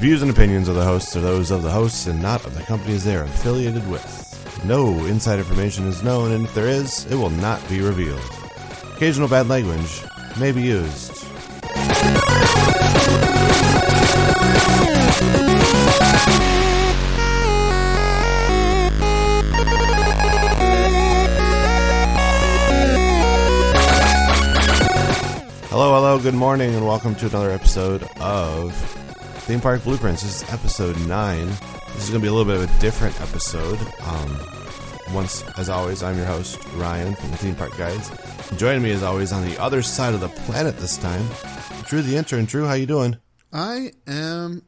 views and opinions of the hosts are those of the hosts and not of the companies they are affiliated with. No inside information is known, and if there is, it will not be revealed. Occasional bad language may be used. Hello, good morning, and welcome to another episode of Theme Park Blueprints. This is episode 9. This is going to be a little bit of a different episode. Once, as always, I'm your host, Ryan from the Theme Park Guides. Joining me, as always, on the other side of the planet this time, Drew the intern. Drew, how you doing? I am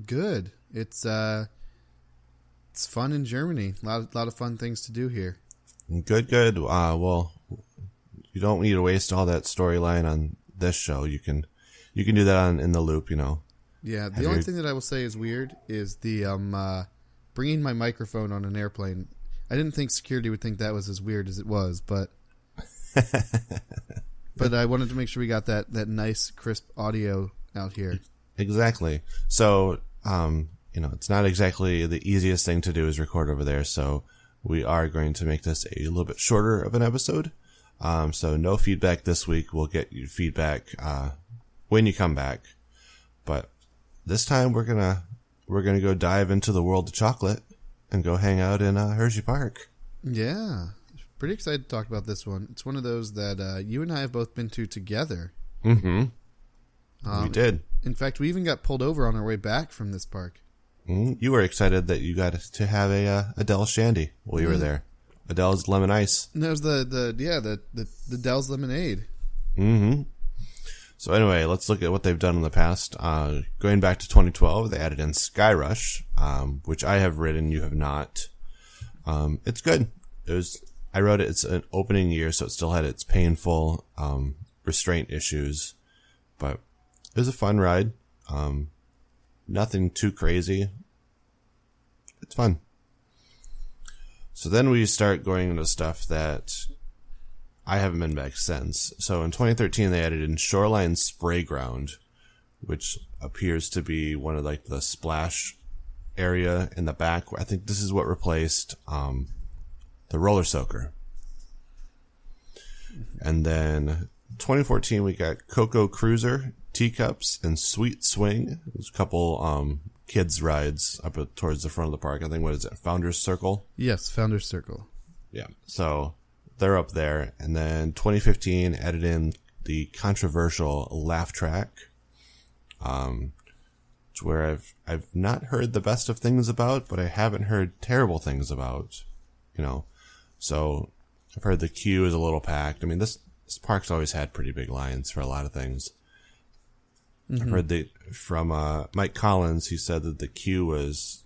good. It's fun in Germany. A lot of fun things to do here. Good. Well, you don't need to waste all that storyline on this show. You can do that in the loop, you know. Yeah, the only thing that I will say is weird is the bringing my microphone on an airplane. I didn't think security would think that was as weird as it was, but but I wanted to make sure we got that nice crisp audio out here. Exactly. So, it's not exactly the easiest thing to do is record over there, so we are going to make this a little bit shorter of an episode. So no feedback this week. We'll get you feedback when you come back. But this time we're gonna go dive into the world of chocolate and go hang out in Hersheypark. Yeah, pretty excited to talk about this one. It's one of those that you and I have both been to together. Mm-hmm. We did. In fact, we even got pulled over on our way back from this park. You were excited that you got to have a Adele Shandy while you were there. Adele's Lemon Ice. And that was the Dell's Lemonade. Mm-hmm. So anyway, let's look at what they've done in the past. Going back to 2012, they added in Sky Rush, which I have ridden, you have not. It's good. I rode it. It's an opening year, so it still had its painful restraint issues, but it was a fun ride. Nothing too crazy. It's fun. So then we start going into stuff that I haven't been back since. So in 2013, they added in Shoreline Spray Ground, which appears to be one of the splash area in the back. I think this is what replaced the roller soaker. And then 2014, we got Coco Cruiser, Teacups, and Sweet Swing. There's a couple kids rides up towards the front of the park. I think, what is it, Founder's Circle? Yes, Founder's Circle. Yeah, so they're up there. And then 2015 added in the controversial Laugh Track, where I've not heard the best of things about, but I haven't heard terrible things about, So I've heard the queue is a little packed. I mean, this park's always had pretty big lines for a lot of things. Mm-hmm. I've heard from Mike Collins. He said that the queue was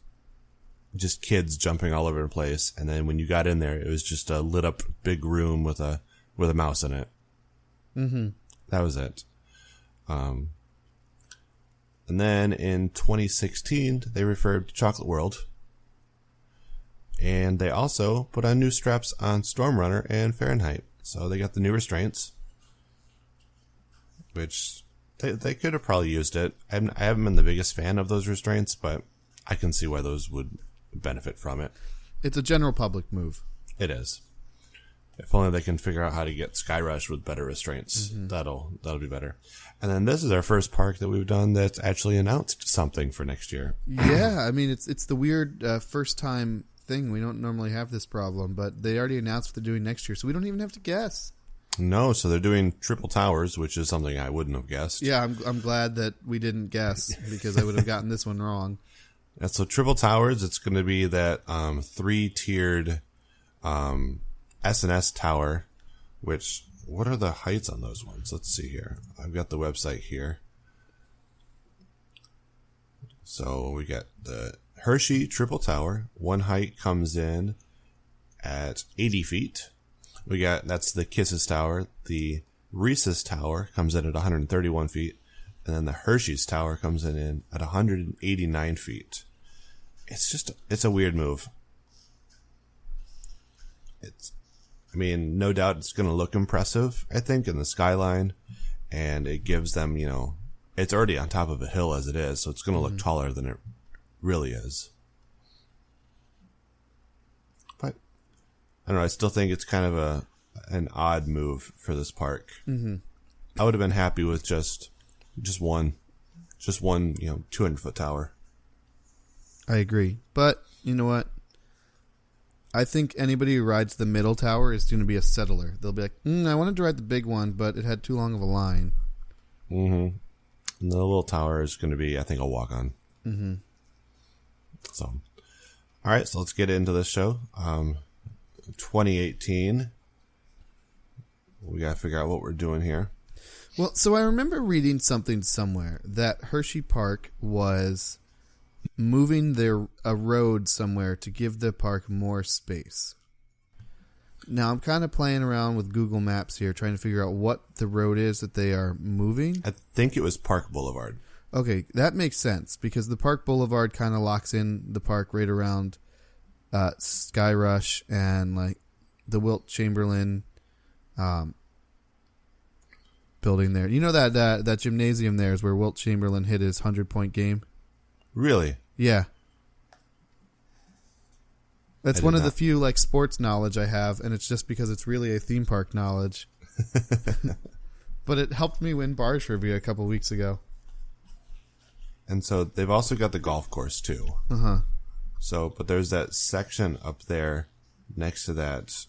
just kids jumping all over the place, and then when you got in there, it was just a lit up big room with a mouse in it. Mm-hmm. That was it. And then in 2016, they refurbed Chocolate World, and they also put on new straps on Storm Runner and Fahrenheit. So they got the new restraints, which they could have probably used it. I haven't been the biggest fan of those restraints, but I can see why those would benefit from it. It's a general public move. It is. If only they can figure out how to get Sky Rush with better restraints. Mm-hmm. That'll be better. And then this is our first park that we've done that's actually announced something for next year. Yeah, I mean, it's the weird first time thing. We don't normally have this problem, but they already announced what they're doing next year, so we don't even have to guess. No, so they're doing Triple Towers, which is something I wouldn't have guessed. Yeah, I'm glad that we didn't guess, because I would have gotten this one wrong. Yeah, so Triple Towers, it's going to be that 3-tiered S&S tower, which, what are the heights on those ones? Let's see here. I've got the website here. So we got the Hershey Triple Tower. One height comes in at 80 feet. That's the Kisses Tower. The Reese's Tower comes in at 131 feet. And then the Hershey's Tower comes in at 189 feet. It's a weird move. No doubt it's going to look impressive, I think, in the skyline. And it gives them, it's already on top of a hill as it is, so it's going to look taller than it really is. But I don't know. I still think it's kind of an odd move for this park. Mm-hmm. I would have been happy with just one, 200-foot tower. I agree, but you know what? I think anybody who rides the middle tower is going to be a settler. They'll be like, I wanted to ride the big one, but it had too long of a line. Mm-hmm. And the little tower is going to be, I think, a walk-on. Mm-hmm. So, all right, so let's get into this show. 2018. We got to figure out what we're doing here. Well, so I remember reading something somewhere that Hersheypark was moving a road somewhere to give the park more space. Now, I'm kind of playing around with Google Maps here, trying to figure out what the road is that they are moving. I think it was Park Boulevard. Okay, that makes sense, because the Park Boulevard kind of locks in the park right around Sky Rush and like the Wilt Chamberlain building there. You know that gymnasium there is where Wilt Chamberlain hit his 100-point game? Really? Yeah. That's one of the few like sports knowledge I have, and it's just because it's really a theme park knowledge. But it helped me win bar trivia a couple weeks ago. And so they've also got the golf course too. Uh-huh. So, but there's that section up there next to that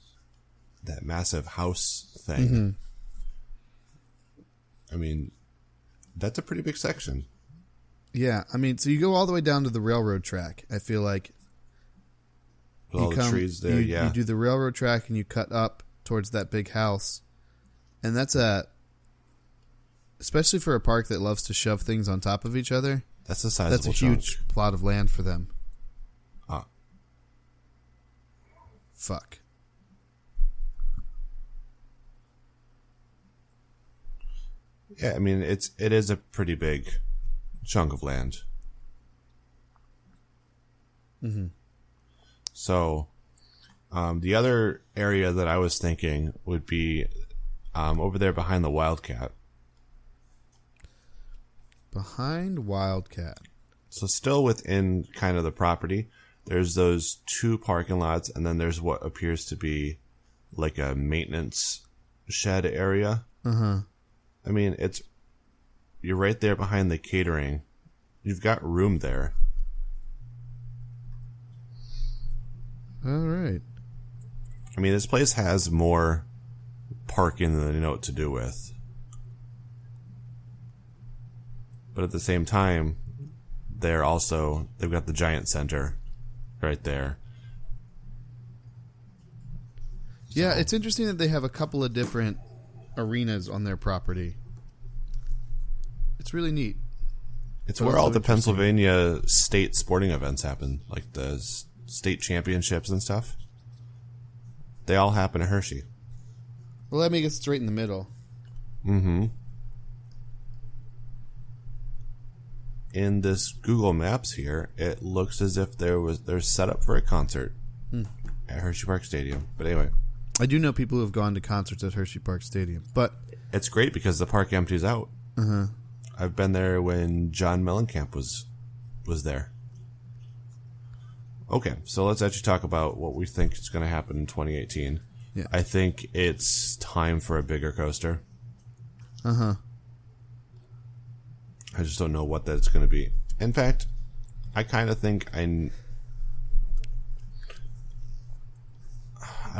massive house thing. Mm-hmm. I mean, that's a pretty big section. Yeah, I mean, so you go all the way down to the railroad track. I feel like with all the trees there, you do the railroad track and you cut up towards that big house, and that's especially for a park that loves to shove things on top of each other. That's a sizable. That's a huge plot of land for them. Fuck. Yeah, I mean it is a pretty big chunk of land. Mm-hmm. So, the other area that I was thinking would be over there behind the Wildcat. Behind Wildcat. So still within kind of the property, there's those two parking lots, and then there's what appears to be like a maintenance shed area. Uh-huh. I mean, you're right there behind the catering. You've got room there. All right. I mean, this place has more parking than they know what to do with. But at the same time, they've got the Giant Center right there. Yeah, it's interesting that they have a couple of different arenas on their property. It's really neat. It's where all the Pennsylvania state sporting events happen, like the state championships and stuff. They all happen at Hershey. Well, let me get straight in the middle. Mm-hmm. In this Google Maps here, it looks as if they're set up for a concert at Hersheypark Stadium. But anyway, I do know people who have gone to concerts at Hersheypark Stadium, but it's great because the park empties out. Uh-huh. I've been there when John Mellencamp was there. Okay, so let's actually talk about what we think is going to happen in 2018. Yeah. I think it's time for a bigger coaster. Uh-huh. I just don't know what that's going to be. In fact, I kind of think I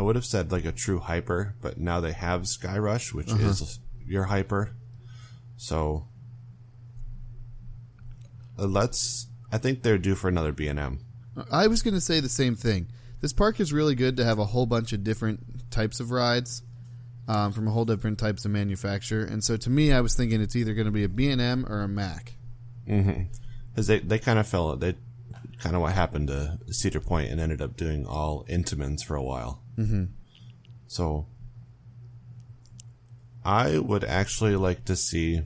would have said like a true hyper, but now they have Sky Rush, which is your hyper. So I think they're due for another B&M. I was going to say the same thing. This park is really good to have a whole bunch of different types of rides from a whole different types of manufacturer. And so to me, I was thinking it's either going to be a B&M or a Mack. Mm-hmm. Because they kind of kind of what happened to Cedar Point and ended up doing all Intamins for a while. Mm-hmm. So I would actually like to see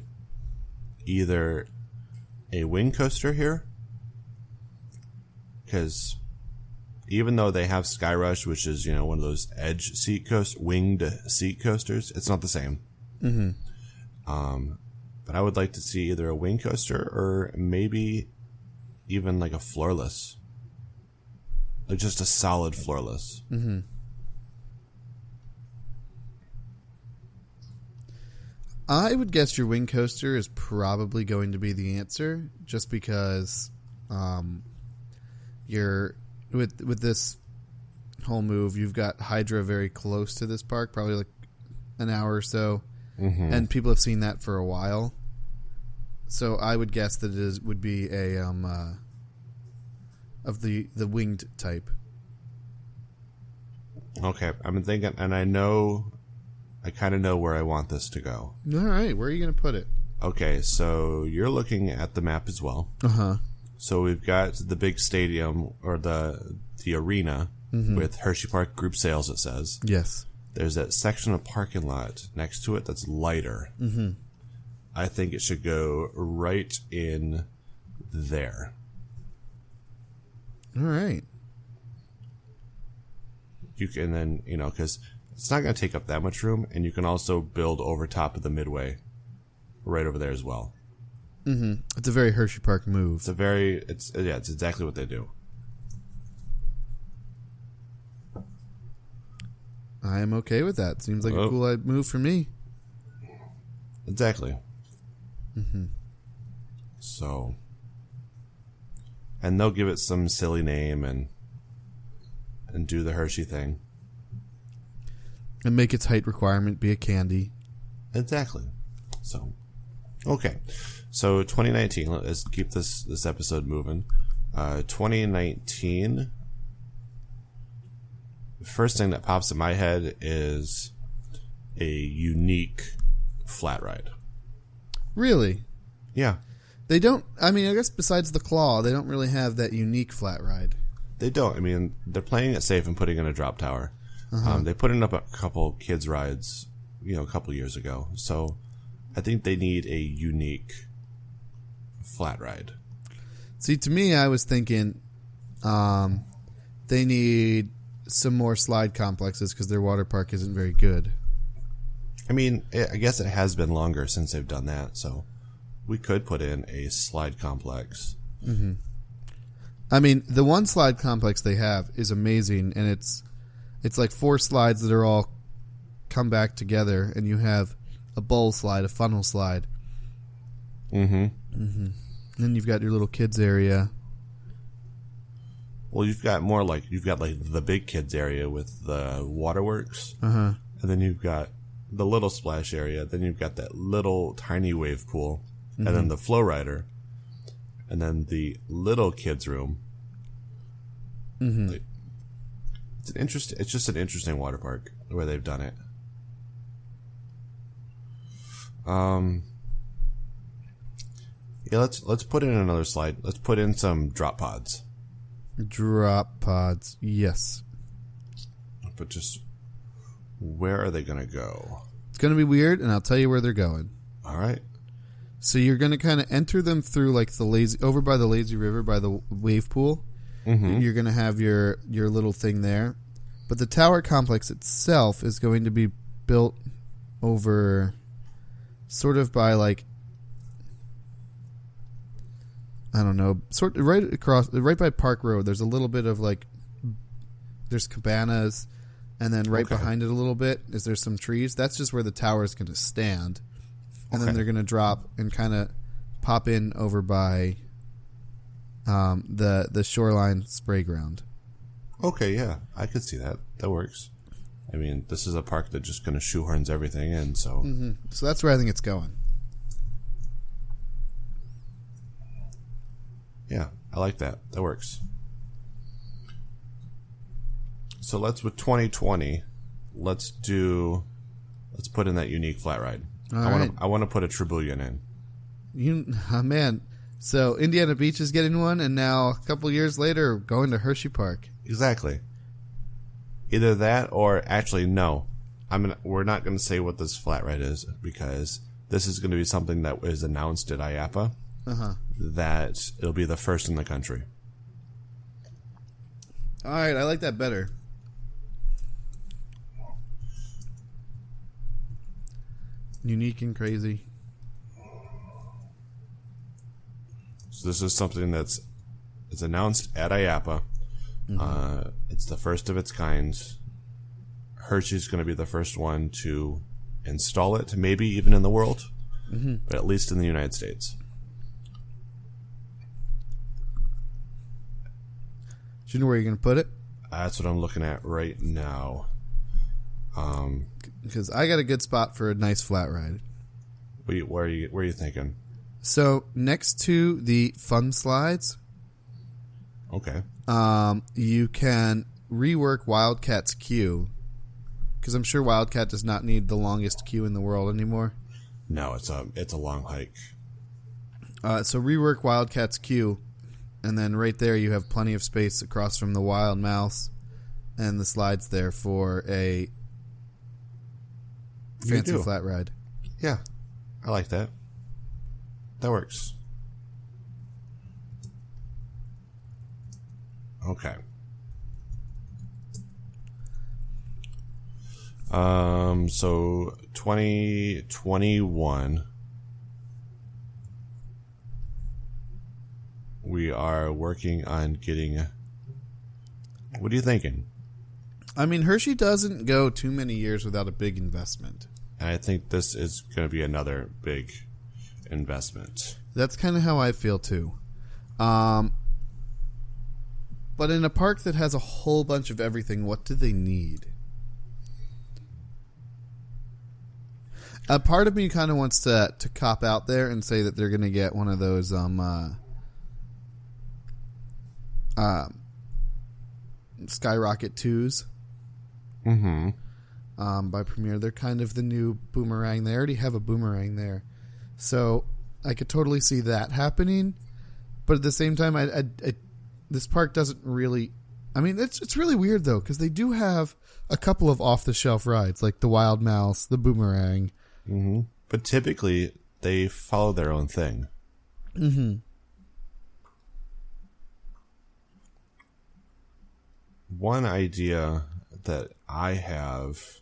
either a wing coaster here, because even though they have Sky Rush, which is one of those winged seat coasters, it's not the same. Mm-hmm. But I would like to see either a wing coaster or maybe even like a floorless. Like just a solid floorless. Mm-hmm. I would guess your wing coaster is probably going to be the answer, just because you're with this whole move. You've got Hydra very close to this park, probably like an hour or so, and people have seen that for a while. So I would guess that it would be a of the winged type. Okay, I've been thinking, and I kind of know where I want this to go. All right, where are you going to put it? Okay, so you're looking at the map as well. Uh-huh. So we've got the big stadium, or the arena, with Hersheypark Group Sales, it says. Yes. There's that section of parking lot next to it that's lighter. Mm-hmm. I think it should go right in there. All right. You can then, because it's not going to take up that much room, and you can also build over top of the midway, right over there as well. Mm-hmm. It's a very Hersheypark move. It's exactly what they do. I am okay with that. Seems like a cool move for me. Exactly. Mm-hmm. So, and they'll give it some silly name and do the Hershey thing. And make its height requirement be a candy. Exactly. So, okay. So 2019, let's keep this episode moving. 2019, the first thing that pops in my head is a unique flat ride. Really? Yeah. They don't, I guess besides the claw, they don't really have that unique flat ride. They don't. They're playing it safe and putting in a drop tower. They put in up a couple kids' rides, a couple years ago. So I think they need a unique flat ride. See, to me, I was thinking they need some more slide complexes because their water park isn't very good. I guess it has been longer since they've done that, so we could put in a slide complex. Mm-hmm. The one slide complex they have is amazing, and it's like 4 slides that are all come back together, and you have a bowl slide, a funnel slide. Mm-hmm. Mm-hmm. Then you've got your little kids area. Well, you've got the big kids area with the waterworks, and then you've got the little splash area. Then you've got that little tiny wave pool, and then the flow rider, and then the little kids room. Mm-hmm. It's just an interesting water park the way they've done it. Yeah, let's put in another slide. Let's put in some drop pods. Drop pods, yes. But just where are they going to go? It's going to be weird, and I'll tell you where they're going. All right. So you're going to kind of enter them through like over by the lazy river by the wave pool. Mm-hmm. You're going to have your little thing there. But the tower complex itself is going to be built over sort of by like, I don't know, sort of right by Park Road. There's a little bit of like, there's cabanas, and then right behind it a little bit is there's some trees. That's just where the tower is going to stand. And then they're going to drop and kind of pop in over by the shoreline spray ground. Okay, yeah, I could see that. That works. This is a park that just kind of shoehorns everything in, so... Mm-hmm. So that's where I think it's going. Yeah, I like that. That works. So with 2020, let's put in that unique flat ride. I want to put a Tribullion in. Man. So Indiana Beach is getting one, and now a couple years later, going to Hersheypark. Exactly. Either that, or actually, no. We're not going to say what this flat ride is, because this is going to be something that is announced at IAAPA. That it'll be the first in the country. All right, I like that better. Unique and crazy. So this is something it's announced at IAPA. It's the first of its kind. Hershey's going to be the first one to install it, maybe even in the world, but at least in the United States. Do you know where you're going to put it? That's what I'm looking at right now. Because I got a good spot for a nice flat ride. Where are you thinking? So next to the fun slides, Okay. you can rework Wildcat's queue, because I'm sure Wildcat does not need the longest queue in the world anymore. No, it's a long hike. So rework Wildcat's queue, and then right there you have plenty of space across from the Wild Mouse and the slides there for a fancy flat ride. Yeah, I like that. That works. Okay. So 2021, we are working on getting. What are you thinking? I mean, Hershey doesn't go too many years without a big investment. And I think this is going to be another big investment. That's kind of how I feel too. But in a park that has a whole bunch of everything, what do they need? A part of me kind of wants to cop out there and say that they're going to get one of those Skyrocket 2s. By Premier. They're kind of the new Boomerang. They already have a Boomerang there. So I could totally see that happening. But at the same time, I this park doesn't really... I mean, it's really weird, though, because they do have a couple of off-the-shelf rides, like the Wild Mouse, the Boomerang. But typically, they follow their own thing. One idea that I have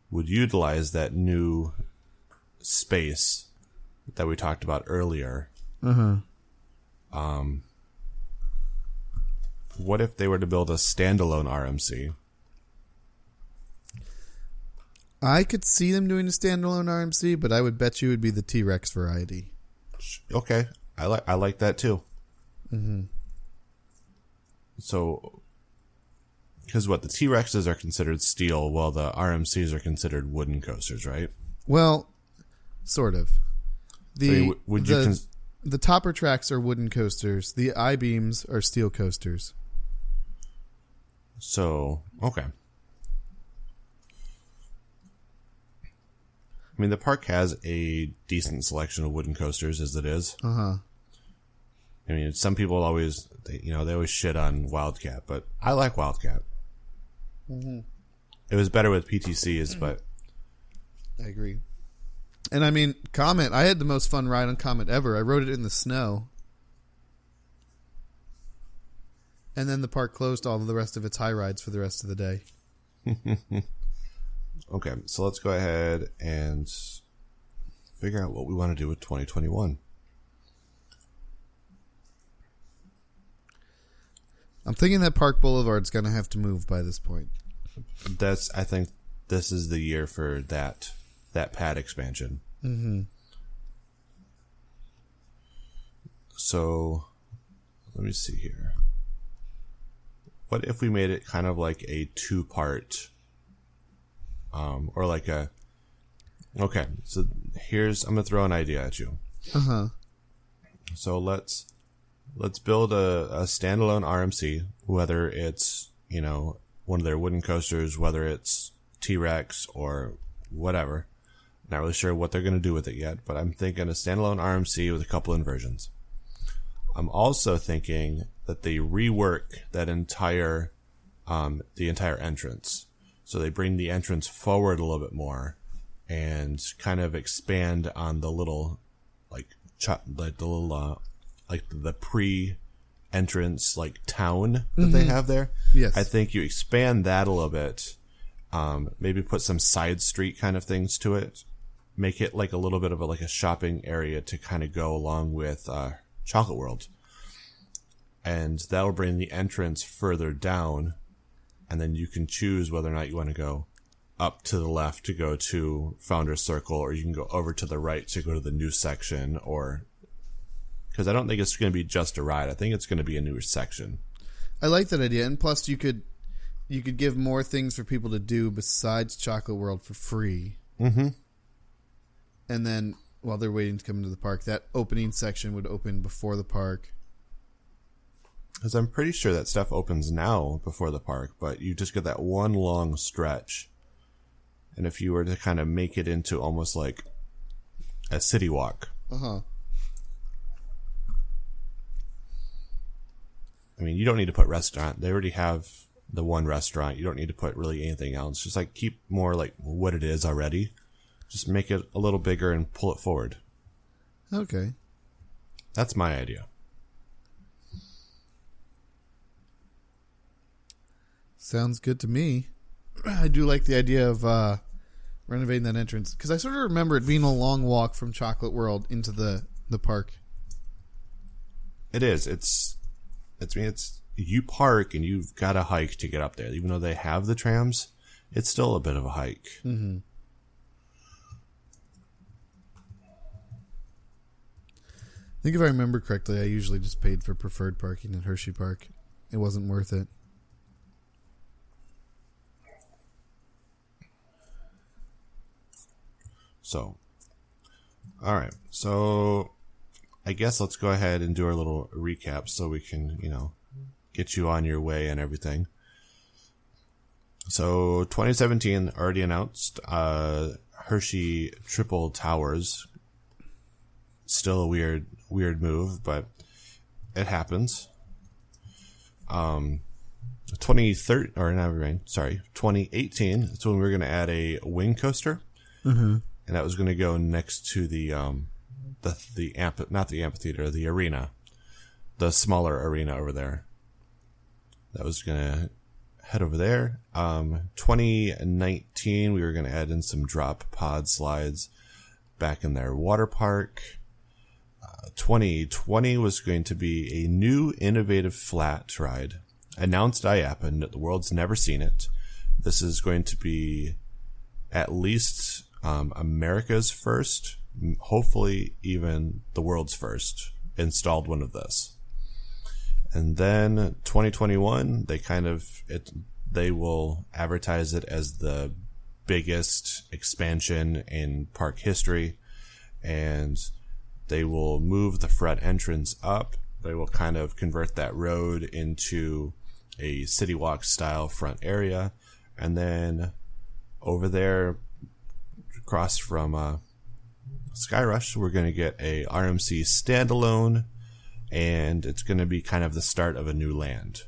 would utilize that new space that we talked about earlier. What if they were to build a standalone RMC? I could see them doing a standalone RMC, but I would bet you it would be the T-Rex variety. Okay, I like that too. So, because what the T-Rexes are considered steel, while the RMCs are considered wooden coasters, right? Well, sort of. The So the topper tracks are wooden coasters. The I-beams are steel coasters. So, okay. I mean, the park has a decent selection of wooden coasters as it is. I mean, some people always, they always shit on Wildcat, but I like Wildcat. It was better with PTCs, but I agree. And I mean, Comet, I had the most fun ride on Comet ever. I rode it in the snow. And then the park closed all of the rest of its high rides for the rest of the day. Okay, so let's go ahead and figure out what we want to do with 2021. I'm thinking that Park Boulevard's going to have to move by this point. I think this is the year for that pad expansion. So, let me see here. What if we made it kind of like a two-part, or like a... Okay, so I'm going to throw an idea at you. So let's build a standalone RMC, whether it's, one of their wooden coasters, whether it's T-Rex or whatever. Not really sure what they're going to do with it yet, but I'm thinking a standalone RMC with a couple inversions. I'm also thinking that they rework that the entire entrance. So they bring the entrance forward a little bit more and kind of expand on the little, the pre-entrance, town that they have there. Yes. I think you expand that a little bit. Maybe put some side street kind of things to it. Make it like a little bit of a shopping area to kind of go along with Chocolate World. And that'll bring the entrance further down, and then you can choose whether or not you want to go up to the left to go to Founder's Circle, or you can go over to the right to go to the new section, or... Because I don't think it's going to be just a ride. I think it's going to be a new section. I like that idea. And plus, you could give more things for people to do besides Chocolate World for free. Mm-hmm. And then, while they're waiting to come into the park, that opening section would open before the park. Because I'm pretty sure that stuff opens now before the park, but you just get that one long stretch. And if you were to kind of make it into almost like a city walk. Uh-huh. I mean, you don't need to put restaurant. They already have the one restaurant. You don't need to put really anything else. Just like keep more like what it is already. Just make it a little bigger and pull it forward. Okay. That's my idea. Sounds good to me. I do like the idea of renovating that entrance, because I sort of remember it being a long walk from Chocolate World into the park. It is. It's you park and you've got to hike to get up there. Even though they have the trams, it's still a bit of a hike. Mm-hmm. I think if I remember correctly, I usually just paid for preferred parking at Hersheypark. It wasn't worth it. So, all right. So, I guess let's go ahead and do our little recap so we can, get you on your way and everything. So, 2017 already announced Hershey Triple Towers. Still a weird move, but it happens. 2018, that's when we were going to add a wing coaster. Mm-hmm. And that was going to go next to the amphitheater, the arena, the smaller arena over there. That was going to head over there. 2019, we were going to add in some drop pod slides back in their water park. 2020 was going to be a new innovative flat ride. Announced IAPA, the world's never seen it. This is going to be at least America's first, hopefully even the world's first installed one of this. And then 2021, they will advertise it as the biggest expansion in park history, and they will move the front entrance up. They will kind of convert that road into a city walk style front area, and then over there across from Skyrush, we're going to get a RMC standalone, and it's going to be kind of the start of a new land.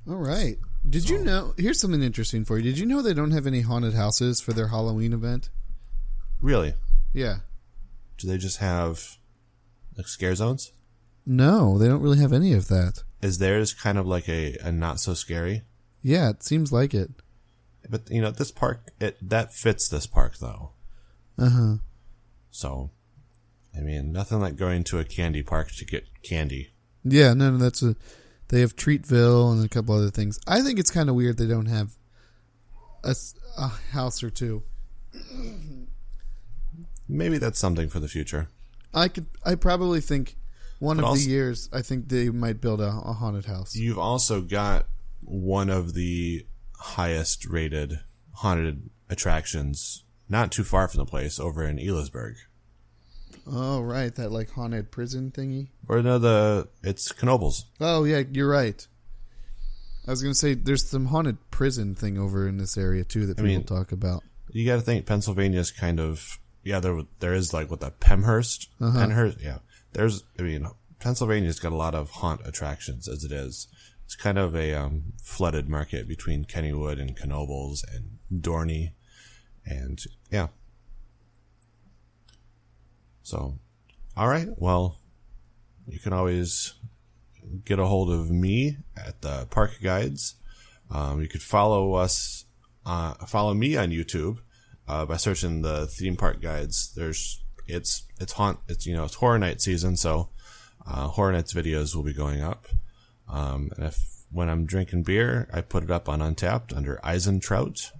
All right. Did you know? Here's something interesting for you. Did you know they don't have any haunted houses for their Halloween event? Really? Yeah. Do they just have like scare zones? No, they don't really have any of that. Is theirs kind of like a not so scary? Yeah, it seems like it. But this park, that fits this park though. Uh-huh. So, I mean, nothing like going to a candy park to get candy. Yeah, no, they have Treatville and a couple other things. I think it's kind of weird they don't have a house or two. Maybe that's something for the future. I probably think one of the years, I think they might build a haunted house. You've also got one of the highest rated haunted attractions not too far from the place over in Elisburg. Oh, right. That like haunted prison thingy? Or no, it's Knoebels. Oh, yeah, you're right. I was going to say there's some haunted prison thing over in this area too that people talk about. You got to think Pennsylvania's kind of, there is like with the Penhurst. Uh-huh. Penhurst, yeah. Pennsylvania's got a lot of haunt attractions as it is. It's kind of a flooded market between Kennywood and Knoebels and Dorney. And, yeah. So, all right. Well, you can always get a hold of me at the Park Guides. You could follow me on YouTube by searching the Theme Park Guides. There's it's Horror Night season, so Horror Nights videos will be going up. And when I'm drinking beer, I put it up on Untapped under Eisentraut.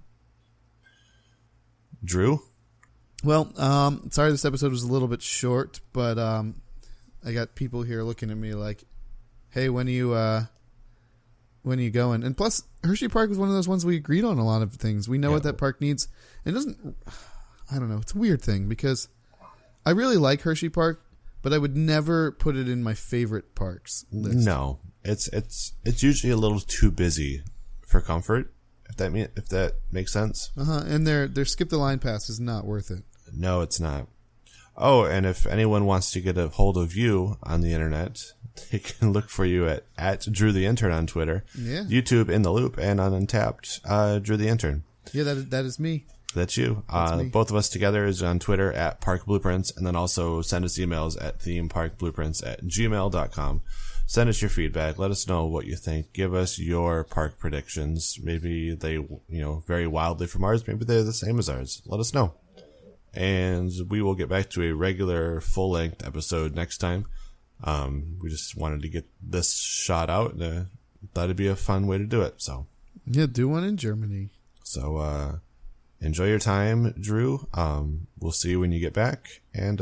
Drew? Well, sorry this episode was a little bit short, but I got people here looking at me like, hey, when are you going? And plus, Hersheypark was one of those ones we agreed on a lot of things. We know what that park needs. It doesn't, I don't know, it's a weird thing because I really like Hersheypark, but I would never put it in my favorite parks list. No, it's usually a little too busy for comfort, if that makes sense. And their skip the line pass is not worth it. No, it's not. Oh, and if anyone wants to get a hold of you on the internet, they can look for you at Drew the Intern on Twitter, YouTube In the Loop, and on Untapped, Drew the Intern. Yeah, that is me. That's you. That's me. Both of us together is on Twitter at Park Blueprints, and then also send us emails at themeparkblueprints@gmail.com. Send us your feedback. Let us know what you think. Give us your park predictions. Maybe they, vary wildly from ours. Maybe they're the same as ours. Let us know. And we will get back to a regular full-length episode next time. We just wanted to get this shot out. And thought it'd be a fun way to do it. So yeah, do one in Germany. So enjoy your time, Drew. We'll see you when you get back. And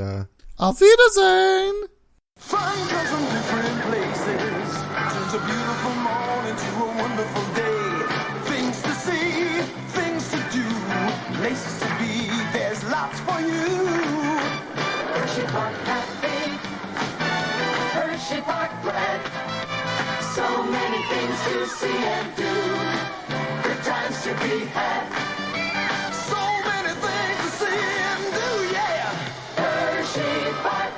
Auf Wiedersehen. Fun comes from different places. Turns a beautiful morning to a wonderful day. Things to see, things to do, places to be. There's lots for you. Hersheypark Cafe, Hersheypark bread. So many things to see and do. Good times to be had. So many things to see and do, yeah. Hersheypark.